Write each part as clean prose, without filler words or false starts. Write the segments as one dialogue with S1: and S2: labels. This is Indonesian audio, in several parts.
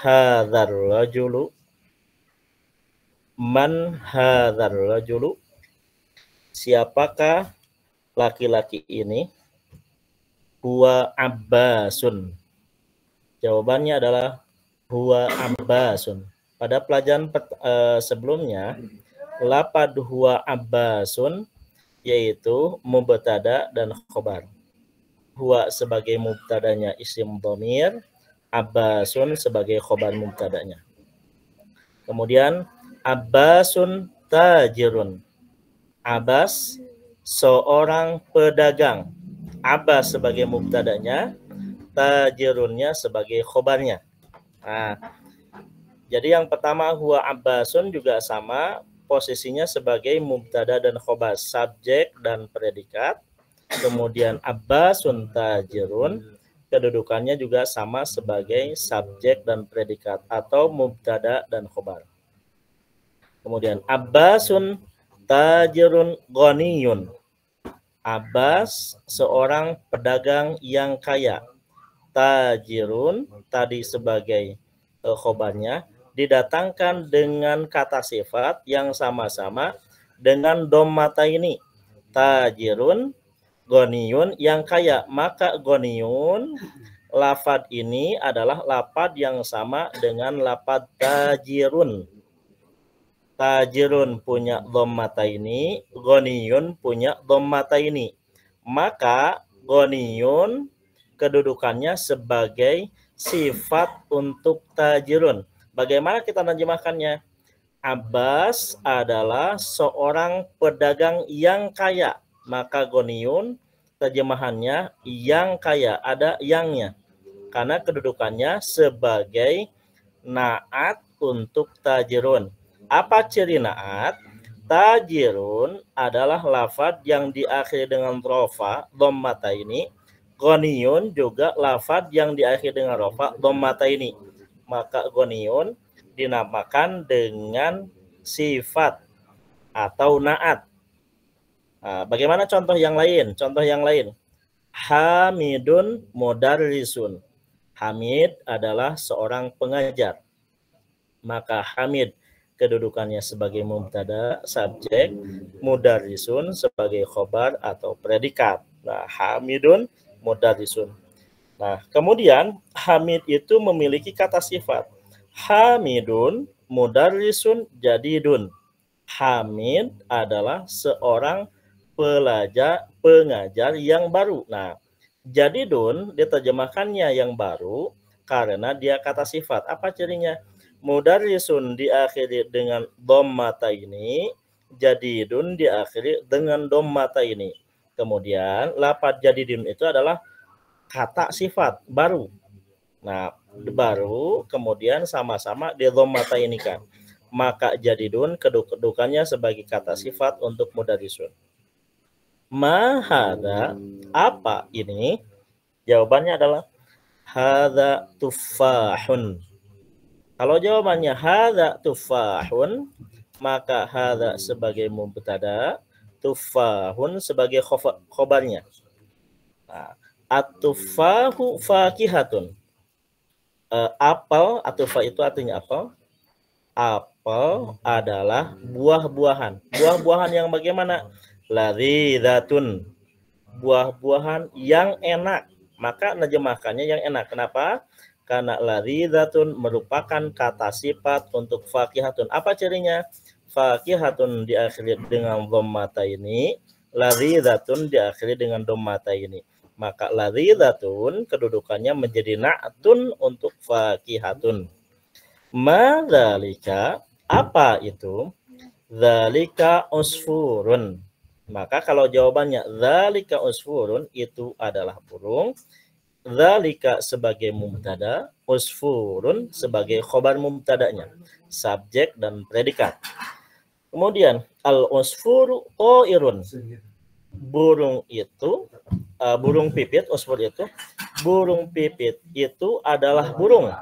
S1: hadzal rajulu, man hadzal rajulu, siapakah laki-laki ini? Huwa Abbasun. Jawabannya adalah huwa Abbasun. Pada pelajaran sebelumnya, lapad huwa Abbasun yaitu mubtada dan khobar. Huwa sebagai mubtadanya isim dhamir, Abbasun sebagai khobar mubtadanya. Kemudian Abbasun tajirun. Abbas seorang pedagang. Abbas sebagai mubtadanya, tajirunnya sebagai khobarnya. Nah, jadi yang pertama huwa Abbasun juga sama, posisinya sebagai mubtada dan khobar, subjek dan predikat. Kemudian Abbasun tajirun, kedudukannya juga sama sebagai subjek dan predikat atau mubtada dan khobar. Kemudian Abbasun tajirun ghaniyun. Abbas seorang pedagang yang kaya. Tajirun tadi sebagai khobarnya didatangkan dengan kata sifat yang sama-sama dengan dhammata ini. Tajirun, ghaniyun yang kaya. Maka ghaniyun, lafad ini adalah lafad yang sama dengan lafad tajirun. Tajirun punya dhammata ini, ghaniyun punya dhammata ini. Maka ghaniyun kedudukannya sebagai sifat untuk tajirun. Bagaimana kita menerjemahkannya? Abbas adalah seorang pedagang yang kaya. Maka ghaniyun terjemahannya yang kaya, ada yangnya. Karena kedudukannya sebagai naat untuk tajirun. Apa ciri naat? Tajirun adalah lafad yang diakhiri dengan rofa, dhammata ini. Ghaniyun juga lafad yang diakhiri dengan rofa, dhammata ini. Maka ghaniyun dinamakan dengan sifat atau naat. Nah, bagaimana contoh yang lain? Contoh yang lain. Hamidun mudarrisun. Hamid adalah seorang pengajar. Maka Hamid kedudukannya sebagai mubtada, subjek, mudarrisun sebagai khobar atau predikat. Nah, Hamidun mudarrisun. Nah, kemudian Hamid itu memiliki kata sifat. Hamidun mudarrisun jadidun. Hamid adalah seorang pengajar yang baru. Nah, jadidun diterjemahkannya yang baru karena dia kata sifat. Apa cirinya? Mudarrisun diakhiri dengan dhammata ini, jadidun diakhiri dengan dhammata ini. Kemudian lafaz jadidun itu adalah kata sifat baru. Nah, baru kemudian sama-sama di dhammata ini kan. Maka jadidun kedudukannya sebagai kata sifat untuk mudarrisun. Ma hadza, apa ini? Jawabannya adalah hadza tufahun. Kalau jawabannya hadza tufahun, maka hadza sebagai mubtada, tufahun sebagai khobarnya. Nah, at-tufahu fakihatun. Apel, atufa itu artinya apel. Apel adalah buah-buahan. Buah-buahan yang bagaimana? Ladhidatun. Buah-buahan yang enak. Maka nerjemahkannya yang enak. Kenapa? Karena ladhidatun merupakan kata sifat untuk fakihatun. Apa cirinya? Fakihatun diakhiri dengan dhammata ini, ladhidatun diakhiri dengan dhammata ini. Maka ladhidatun kedudukannya menjadi na'tun untuk fakihatun. Ma dzalika, apa itu? Dzalika usfurun. Maka kalau jawabannya dzalika usfurun, itu adalah burung. Dzalika sebagai mubtada, usfurun sebagai khobar mubtadanya, subjek dan predikat. Kemudian al usfuru ta'irun. Burung itu burung pipit, usfur itu burung pipit itu adalah burung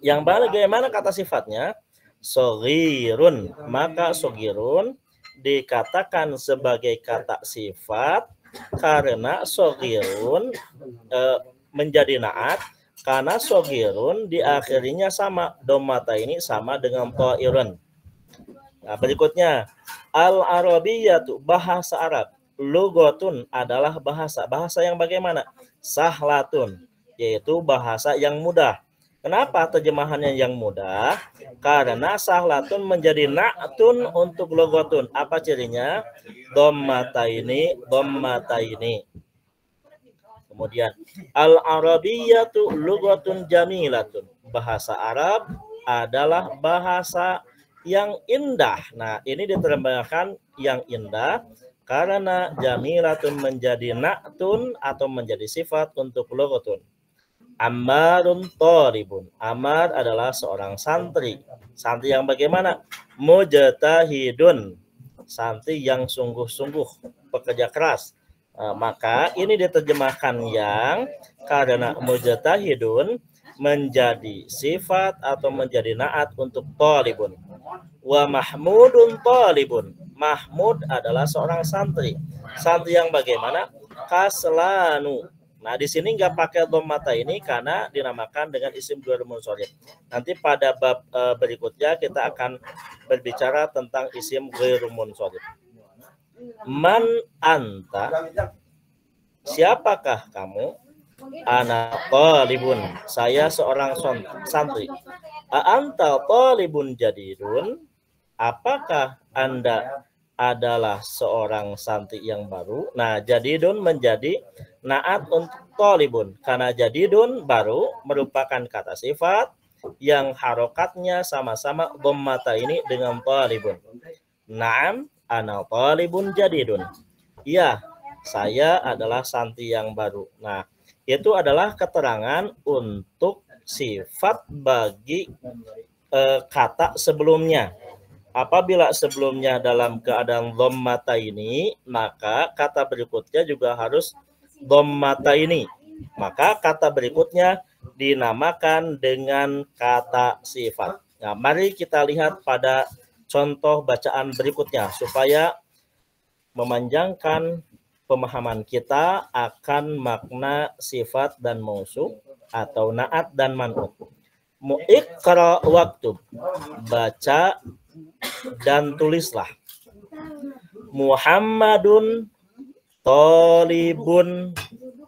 S1: yang bagaimana kata sifatnya? Soghirun. Maka soghirun dikatakan sebagai kata sifat karena soghirun menjadi naat Karena sogirun diakhirinya sama. Dhammata ini sama dengan ta'irun. Nah, berikutnya al-arabiyatu, bahasa Arab. Lughatun adalah bahasa. Bahasa yang bagaimana? Sahlatun, yaitu bahasa yang mudah. Kenapa terjemahannya yang mudah? Karena sahlatun menjadi na'tun untuk lughatun. Apa cirinya? Dhammata ini. Kemudian al-arabiyatu lughatun jamilatun. Bahasa Arab adalah bahasa yang indah. Nah, ini diterjemahkan yang indah karena jamilatun menjadi na'tun atau menjadi sifat untuk lughatun. Ammarun thalibun. Ammar adalah seorang santri. Santri yang bagaimana? Mujtahidun. Santri yang sungguh-sungguh, pekerja keras. Maka ini diterjemahkan yang karena mujtahidun menjadi sifat atau menjadi naat untuk thalibun. Wa mahmudun thalibun. Mahmud adalah seorang santri. Santri yang bagaimana? Kaslanu. Nah, di sini nggak pakai dhammata ini karena dinamakan dengan isim ghairul munsharif. Nanti pada bab berikutnya kita akan berbicara tentang isim ghairul munsharif. Man anta, siapakah kamu? Ana talibun, saya seorang santri. Anta talibun jadidun, apakah Anda adalah seorang santri yang baru? Nah, jadidun menjadi naat untuk talibun. Karena jadidun baru merupakan kata sifat yang harokatnya sama-sama dhammata ini dengan talibun. Naam, ana talibun jadidun. Iya, saya adalah santri yang baru. Nah, itu adalah keterangan untuk sifat bagi kata sebelumnya. Apabila sebelumnya dalam keadaan dhammata ini, maka kata berikutnya juga harus dhammata ini. Maka kata berikutnya dinamakan dengan kata sifat. Nah, mari kita lihat pada contoh bacaan berikutnya supaya memanjangkan pemahaman kita akan makna sifat dan mausuf atau naat dan man'ut. Iqra waktub, baca dan tulislah. Muhammadun talibun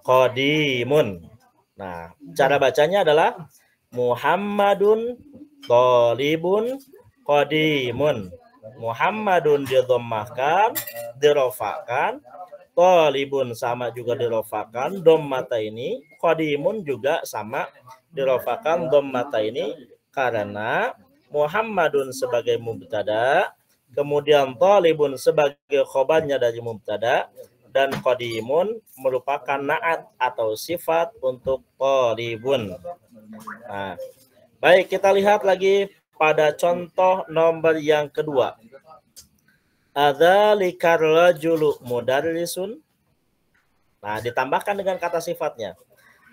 S1: qadimun. Nah, cara bacanya adalah Muhammadun talibun qadimun. Muhammadun didhammahkan, dirofakan, talibun sama juga dirofakan, dhammata ini, qadimun juga sama dirofakan dhammata ini karena Muhammadun sebagai mubtada, kemudian talibun sebagai khobarnya dari mubtada, dan qadimun merupakan naat atau sifat untuk talibun. Nah, baik, kita lihat lagi pada contoh nomor yang kedua. Adzalikar rajulu mudarrisun. Nah, ditambahkan dengan kata sifatnya.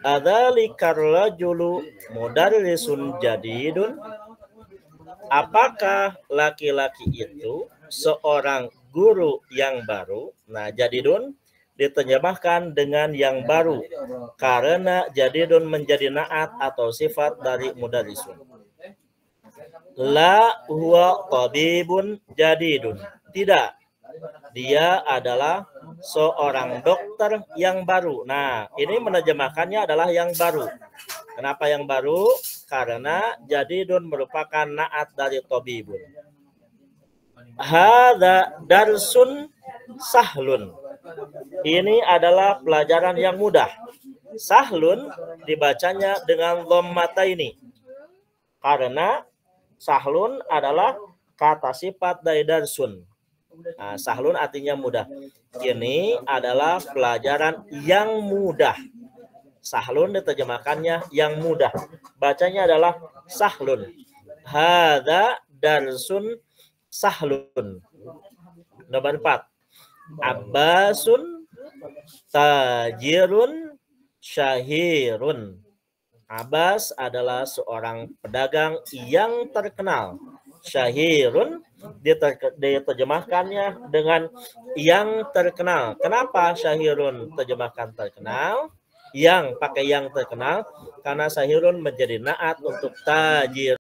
S1: Adzalikar rajulu mudarrisun jadidun. Apakah laki-laki itu seorang guru yang baru? Nah, jadidun diterjemahkan dengan yang baru karena jadidun menjadi naat atau sifat dari mudarrisun. La huwa tabibun jadidun. Tidak, dia adalah seorang dokter yang baru. Nah, ini menerjemahkannya adalah yang baru. Kenapa yang baru? Karena jadidun merupakan naat dari tabibun. Hadza darsun sahlun. Ini adalah pelajaran yang mudah. Sahlun dibacanya dengan dhammata ini. Karena sahlun adalah kata sifat dari darsun. Nah, sahlun artinya mudah. Ini adalah pelajaran yang mudah. Sahlun diterjemahkannya yang mudah. Bacanya adalah sahlun. Hadza darsun sahlun. Nomor 4. Abbasun tajirun syahirun. Abbas adalah seorang pedagang yang terkenal. Syahirun diterjemahkannya dengan yang terkenal. Kenapa syahirun terjemahkan terkenal? yang pakai yang terkenal karena sahirun menjadi naat untuk tajir